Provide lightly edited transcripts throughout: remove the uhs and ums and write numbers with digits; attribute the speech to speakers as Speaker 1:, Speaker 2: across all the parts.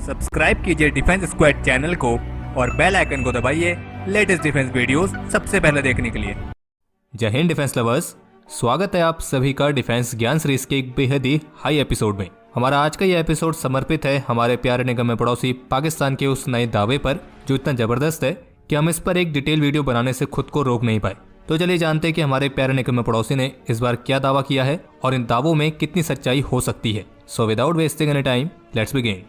Speaker 1: Subscribe कीजिए defence squad channel को और बेल आइकन को दबाइए लेटेस्ट डिफेंस वीडियोस सबसे पहले देखने के लिए।
Speaker 2: जय हिंद डिफेंस लवर्स, स्वागत है आप सभी का डिफेंस ज्ञान सीरीज के एक बेहद ही हाई एपिसोड में। हमारा आज का यह एपिसोड समर्पित है हमारे प्यारे निगम पड़ोसी पाकिस्तान के उस नए दावे पर जो इतना जबरदस्त है कि हम इस पर एक डिटेल वीडियो बनाने से खुद को रोक नहीं पाए। तो चलिए जानते हैं कि हमारे प्यारे निगम पड़ोसी ने इस बार क्या दावा किया है और इन दावों में कितनी सच्चाई हो सकती है। So without wasting any time, let's begin.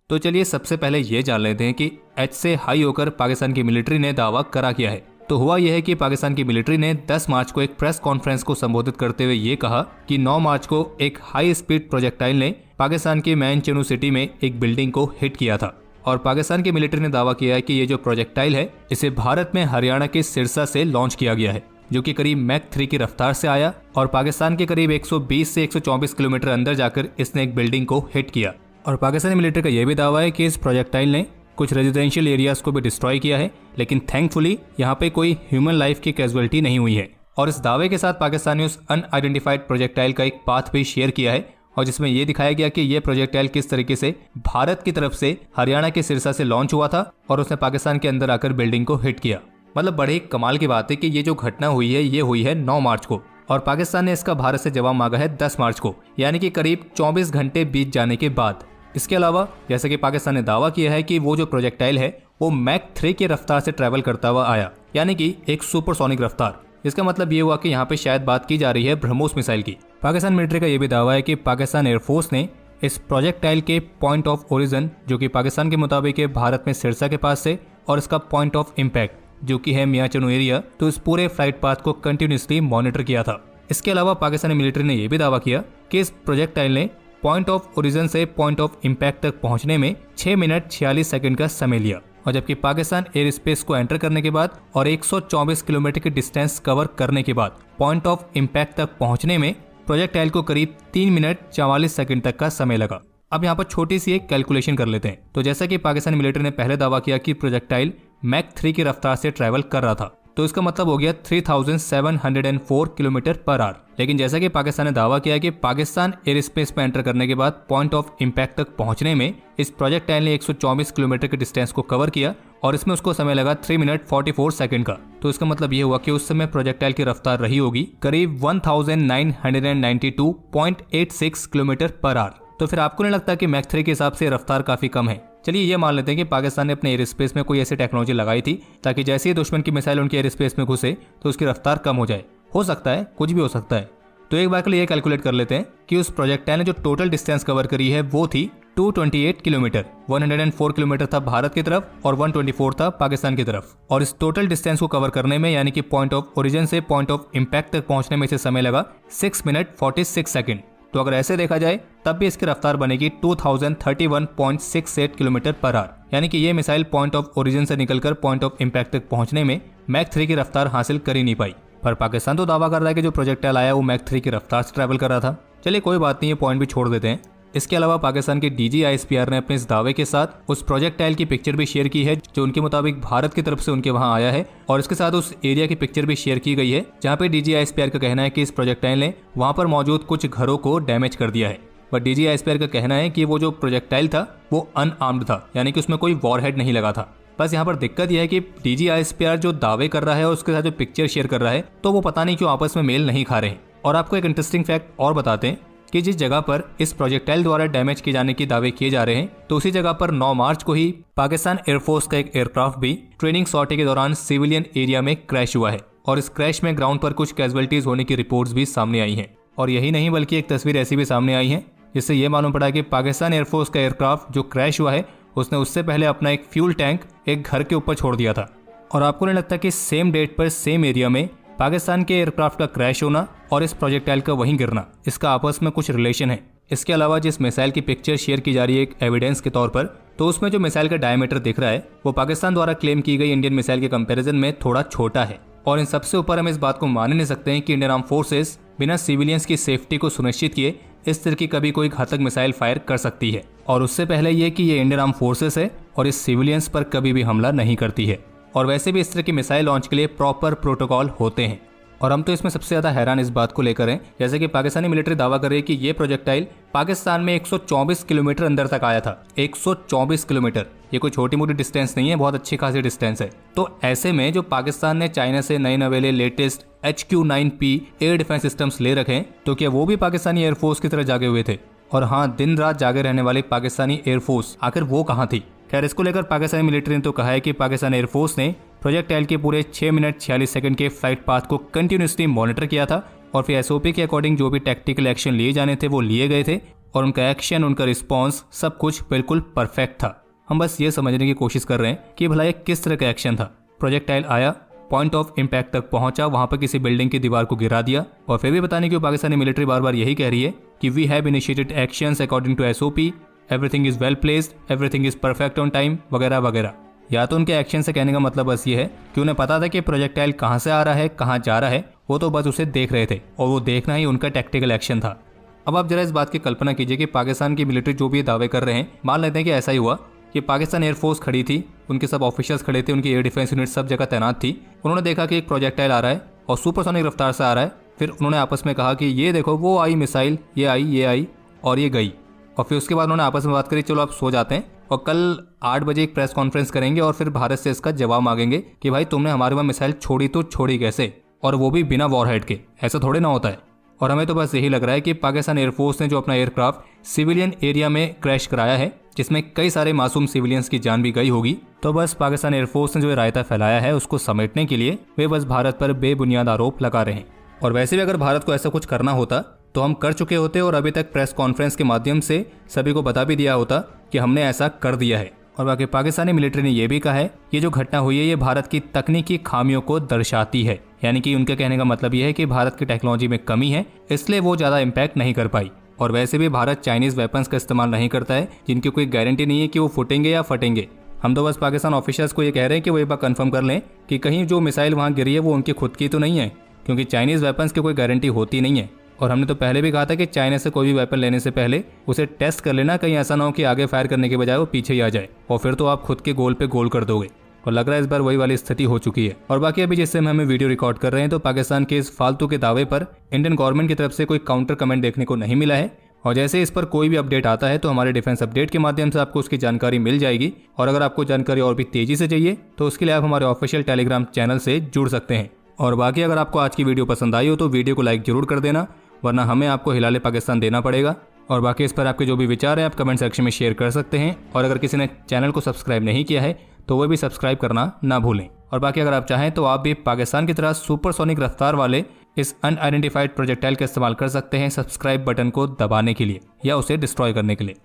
Speaker 2: तो चलिए सबसे पहले ये जान लेते हैं कि एच से हाई होकर पाकिस्तान की मिलिट्री ने दावा करा किया है। तो हुआ यह है कि पाकिस्तान की मिलिट्री ने 10 मार्च को एक प्रेस कॉन्फ्रेंस को संबोधित करते हुए ये कहा कि 9 मार्च को एक हाई स्पीड प्रोजेक्टाइल ने पाकिस्तान के मैनचेनू सिटी में एक बिल्डिंग को हिट किया था। और पाकिस्तान की मिलिट्री ने दावा किया है कि ये जो प्रोजेक्टाइल है इसे भारत में हरियाणा के सिरसा से लॉन्च किया गया है, जो कि करीब मैक 3 की रफ्तार से आया और पाकिस्तान के करीब 120 से 124 किलोमीटर अंदर जाकर इसने एक बिल्डिंग को हिट किया। और पाकिस्तानी मिलिट्री का यह भी दावा है कि इस प्रोजेक्टाइल ने कुछ रेजिडेंशियल एरियाज को भी डिस्ट्रॉय किया है, लेकिन थैंकफुली यहाँ पे कोई ह्यूमन लाइफ की कैजुअलिटी नहीं हुई है। और इस दावे के साथ पाकिस्तान ने उस अनआइडेंटिफाइड प्रोजेक्टाइल का एक पाथ भी शेयर किया है और जिसमें यह दिखाया गया कि यह प्रोजेक्टाइल किस तरीके से भारत की तरफ से हरियाणा के सिरसा से लॉन्च हुआ था और उसने पाकिस्तान के अंदर आकर बिल्डिंग को हिट किया। मतलब बड़े कमाल की बात है कि ये जो घटना हुई है ये हुई है 9 मार्च को और पाकिस्तान ने इसका भारत से जवाब मांगा है 10 मार्च को, यानी कि करीब 24 घंटे बीत जाने के बाद। इसके अलावा जैसे कि पाकिस्तान ने दावा किया है कि वो जो प्रोजेक्टाइल है वो मैक 3 की रफ्तार से ट्रैवल करता हुआ आया, यानी कि एक सुपरसोनिक रफ्तार। इसका मतलब ये हुआ कि यहाँ पे शायद बात की जा रही है ब्रह्मोस मिसाइल की। पाकिस्तान मिलिट्री का यह भी दावा है कि पाकिस्तान एयरफोर्स ने इस प्रोजेक्टाइल के पॉइंट ऑफ ओरिजिन, जो कि पाकिस्तान के मुताबिक है भारत में सिरसा के पास से, और इसका पॉइंट ऑफ इम्पैक्ट जो कि है मियाचेनू एरिया, तो इस पूरे फ्लाइट पाथ को कंटिन्यूसली मॉनिटर किया था। इसके अलावा पाकिस्तानी मिलिट्री ने यह भी दावा किया कि इस प्रोजेक्टाइल ने पॉइंट ऑफ ओरिजिन से पॉइंट ऑफ इम्पैक्ट तक पहुंचने में 6 मिनट 46 सेकंड का समय लिया। और जबकि पाकिस्तान एयर स्पेस को एंटर करने के बाद और 124 किलोमीटर की डिस्टेंस कवर करने के बाद पॉइंट ऑफ इम्पैक्ट तक पहुंचने में प्रोजेक्टाइल को करीब 3 मिनट 44 सेकंड तक का समय लगा। अब यहाँ पर छोटी सी एक कैलकुलेशन कर लेते हैं। तो जैसा कि पाकिस्तानी मिलिट्री ने पहले दावा किया कि प्रोजेक्टाइल मैक 3 की रफ्तार से ट्रैवल कर रहा था, तो इसका मतलब हो गया 3704 किलोमीटर पर आवर। लेकिन जैसा कि पाकिस्तान ने दावा किया कि पाकिस्तान एयर स्पेस में एंटर करने के बाद पॉइंट ऑफ इम्पैक्ट तक पहुंचने में इस प्रोजेक्टाइल ने 124 किलोमीटर के डिस्टेंस को कवर किया और इसमें उसको समय लगा 3 मिनट 44 सेकंड का। तो इसका मतलब ये हुआ कि उस समय प्रोजेक्टाइल की रफ्तार रही होगी करीब 1992.86 किलोमीटर पर आवर। तो फिर आपको नहीं लगता कि मैक 3 के हिसाब से रफ्तार काफी कम है? चलिए ये मान लेते हैं कि पाकिस्तान ने अपने एयर स्पेस में कोई ऐसी टेक्नोलॉजी लगाई थी ताकि जैसे ही दुश्मन की मिसाइल उनके एयर स्पेस में घुसे तो उसकी रफ्तार कम हो जाए। हो सकता है, कुछ भी हो सकता है। तो एक बार के लिए ये कैलकुलेट कर लेते हैं कि उस प्रोजेक्टाइल ने जो टोटल डिस्टेंस कवर करी है वो थी 228 किलोमीटर। 104 किलोमीटर था भारत की तरफ और 124 था पाकिस्तान की तरफ। और इस टोटल डिस्टेंस को कवर करने में, यानी कि पॉइंट ऑफ ओरिजिन से पॉइंट ऑफ इम्पैक्ट तक पहुंचने में इसे समय लगा 6 मिनट 46 सेकंड। तो अगर ऐसे देखा जाए तब भी इसकी रफ्तार बनेगी 2031.68 किलोमीटर पर आवर, यानी कि ये मिसाइल पॉइंट ऑफ ओरिजिन से निकलकर पॉइंट ऑफ इम्पैक्ट तक पहुंचने में मैक 3 की रफ्तार हासिल कर ही नहीं पाई। पर पाकिस्तान तो दावा कर रहा है कि जो प्रोजेक्टाइल आया वो मैक 3 की रफ्तार से ट्रैवल कर रहा था। चलिए कोई बात नहीं, ये पॉइंट भी छोड़ देते हैं। इसके अलावा पाकिस्तान के DGISPR ने अपने इस दावे के साथ उस प्रोजेक्टाइल की पिक्चर भी शेयर की है जो उनके मुताबिक भारत की तरफ से उनके वहां आया है, और इसके साथ उस एरिया की पिक्चर भी शेयर की गई है जहां पे DGISPR का कहना है कि इस प्रोजेक्टाइल ने वहां पर मौजूद कुछ घरों को डैमेज कर दिया है। बट DGISPR का कहना है कि वो जो प्रोजेक्टाइल था वो अनआर्म्ड था, यानी कि उसमें कोई वॉरहेड नहीं लगा था। बस यहाँ पर दिक्कत यह है कि DGISPR जो दावे कर रहा है और उसके साथ जो पिक्चर शेयर कर रहा है तो वो पता नहीं क्यों आपस में मेल नहीं खा रहे हैं। और आपको एक इंटरेस्टिंग फैक्ट और बताते हैं कि जिस जगह पर इस प्रोजेक्टाइल द्वारा डैमेज किए जाने के दावे किए जा रहे हैं तो उसी जगह पर 9 मार्च को ही पाकिस्तान एयरफोर्स का एक एयरक्राफ्ट भी ट्रेनिंग सॉर्टी के दौरान सिविलियन एरिया में क्रैश हुआ है। और इस क्रैश में ग्राउंड पर कुछ कैजुअलिटीज होने की रिपोर्ट्स भी सामने आई हैं। और यही नहीं बल्कि एक तस्वीर ऐसी भी सामने आई है जिससे ये मालूम पड़ा कि पाकिस्तान एयरफोर्स का एयरक्राफ्ट जो क्रैश हुआ है उसने उससे पहले अपना एक फ्यूल टैंक एक घर के ऊपर छोड़ दिया था। और आपको नहीं लगता कि सेम डेट पर सेम एरिया में पाकिस्तान के एयरक्राफ्ट का क्रैश होना और इस प्रोजेक्टाइल का वहीं गिरना, इसका आपस में कुछ रिलेशन है? इसके अलावा जिस मिसाइल की पिक्चर शेयर की जा रही है एक एविडेंस के तौर पर, तो उसमें जो मिसाइल का डायमीटर दिख रहा है वो पाकिस्तान द्वारा क्लेम की गई इंडियन मिसाइल के कंपैरिजन में थोड़ा छोटा है। और इन सबसे ऊपर हम इस बात को मान नहीं सकते हैं कि इंडियन आर्म फोर्सेस बिना सिविलियंस की सेफ्टी को सुनिश्चित किए इस तरह की कभी कोई घातक मिसाइल फायर कर सकती है। और उससे पहले ये कि ये इंडियन आर्म फोर्सेस है और इस सिविलियंस पर कभी भी हमला नहीं करती है। और वैसे भी इस तरह की मिसाइल लॉन्च के लिए प्रॉपर प्रोटोकॉल होते हैं। और हम तो इसमें सबसे ज़्यादा हैरान इस बात को लेकर हैं, जैसे कि पाकिस्तानी मिलिट्री दावा कर रही है कि ये प्रोजेक्टाइल पाकिस्तान में 124 किलोमीटर अंदर तक आया था। 124 किलोमीटर, ये कोई छोटी मोटी डिस्टेंस नहीं है, बहुत अच्छी खासी डिस्टेंस है। तो ऐसे में जो पाकिस्तान ने चाइना से नए नवेले latest HQ-9P air defence systems ले रखे हैं, तो क्या वो भी पाकिस्तानी एयरफोर्स की तरह जागे हुए थे? और हाँ, दिन रात जागे रहने वाली पाकिस्तानी एयरफोर्स आखिर वो कहाँ थी? खैर, इसको लेकर पाकिस्तानी मिलिट्री ने तो कहा है कि पाकिस्तान एयरफोर्स ने प्रोजेक्टाइल के पूरे 6 मिनट 46 सेकंड के फ्लाइट पाथ को कंटिन्यूसली मॉनिटर किया था और फिर SOP के अकॉर्डिंग जो भी टैक्टिकल एक्शन लिए जाने थे वो लिए गए थे और उनका एक्शन, उनका रिस्पॉन्स सब कुछ बिल्कुल परफेक्ट था। हम बस ये समझने की कोशिश कर रहे हैं कि भला ये किस तरह का एक्शन था। प्रोजेक्टाइल आया, पॉइंट ऑफ इम्पैक्ट तक पहुंचा, वहां पर किसी बिल्डिंग की दीवार को गिरा दिया और फिर भी बताने की पाकिस्तानी मिलिट्री बार बार यही कह रही है कि we have initiated actions according to SOP, everything is well placed, everything is perfect on time, वगैरह वगैरह। या तो उनके एक्शन से कहने का मतलब बस ये है कि उन्हें पता था कि प्रोजेक्टाइल कहाँ से आ रहा है, कहाँ जा रहा है, वो तो बस उसे देख रहे थे और वो देखना ही उनका टैक्टिकल एक्शन था। अब आप जरा इस बात की कल्पना कीजिए कि पाकिस्तान की मिलिट्री जो भी दावे कर रहे हैं, मान लेते हैं कि ऐसा ही हुआ कि पाकिस्तान एयरफोर्स खड़ी थी, उनके सब ऑफिसर्स खड़े थे, उनकी एयर डिफेंस यूनिट सब जगह तैनात थी। उन्होंने देखा कि एक प्रोजेक्टाइल आ रहा है और सुपरसोनिक रफ्तार से आ रहा है। फिर उन्होंने आपस में कहा कि ये देखो वो आई मिसाइल, ये आई और ये गई। और फिर उसके बाद उन्होंने आपस में बात करी, चलो आप सो जाते हैं और कल 8 बजे एक प्रेस कॉन्फ्रेंस करेंगे और फिर भारत से इसका जवाब मांगेंगे कि भाई तुमने हमारे वहाँ मिसाइल छोड़ी तो छोड़ी कैसे, और वो भी बिना वॉरहेड के। ऐसा थोड़े ना होता है। और हमें तो बस यही लग रहा है कि पाकिस्तान एयरफोर्स ने जो अपना एयरक्राफ्ट सिविलियन एरिया में क्रैश कराया है, जिसमें कई सारे मासूम सिविलियंस की जान भी गई होगी, तो बस पाकिस्तान एयरफोर्स ने जो रायता फैलाया है उसको समेटने के लिए वे बस भारत पर बेबुनियाद आरोप लगा रहे हैं। और वैसे भी अगर भारत को ऐसा कुछ करना होता तो हम कर चुके होते और अभी तक प्रेस कॉन्फ्रेंस के माध्यम से सभी को बता भी दिया होता कि हमने ऐसा कर दिया है। और बाकी पाकिस्तानी मिलिट्री ने यह भी कहा है ये जो घटना हुई है ये भारत की तकनीकी खामियों को दर्शाती है, यानी कि उनके कहने का मतलब यह है कि भारत की टेक्नोलॉजी में कमी है, इसलिए वो ज्यादा इम्पैक्ट नहीं कर पाई। और वैसे भी भारत चाइनीज वेपन्स का इस्तेमाल नहीं करता है जिनकी कोई गारंटी नहीं है कि वो फूटेंगे या फटेंगे। हम तो बस पाकिस्तान ऑफिसर्स को ये कह रहे हैं कि वो एक बार कंफर्म कर लें कि कहीं जो मिसाइल वहाँ गिरी है वो उनकी खुद की तो नहीं है, क्योंकि चाइनीज वेपन्स की कोई गारंटी होती नहीं है। और हमने तो पहले भी कहा था कि चाइना से कोई भी वेपन लेने से पहले उसे टेस्ट कर लेना, कहीं ऐसा ना हो कि आगे फायर करने के बजाय वो पीछे ही आ जाए और फिर तो आप खुद के गोल पे गोल कर दोगे। और लग रहा है इस बार वही वाली स्थिति हो चुकी है। और बाकी अभी जिससे हमें वीडियो रिकॉर्ड कर रहे हैं तो पाकिस्तान के इस फालतू के दावे पर इंडियन गवर्नमेंट की तरफ से कोई काउंटर कमेंट देखने को नहीं मिला है। और जैसे इस पर कोई भी अपडेट आता है तो हमारे डिफेंस अपडेट के माध्यम से आपको उसकी जानकारी मिल जाएगी। और अगर आपको जानकारी और भी तेजी से चाहिए तो उसके लिए आप हमारे ऑफिशियल टेलीग्राम चैनल से जुड़ सकते हैं। और बाकी अगर आपको आज की वीडियो पसंद आई हो तो वीडियो को लाइक जरूर कर देना, वरना हमें आपको हिलाले पाकिस्तान देना पड़ेगा। और बाकी इस पर आपके जो भी विचार हैं आप कमेंट सेक्शन में शेयर कर सकते हैं। और अगर किसी ने चैनल को सब्सक्राइब नहीं किया है तो वो भी सब्सक्राइब करना ना भूलें। और बाकी अगर आप चाहें तो आप भी पाकिस्तान की तरह सुपरसोनिक रफ्तार वाले इस अनआइडेंटिफाइड प्रोजेक्टाइल का इस्तेमाल कर सकते हैं सब्सक्राइब बटन को दबाने के लिए या उसे डिस्ट्रॉय करने के लिए।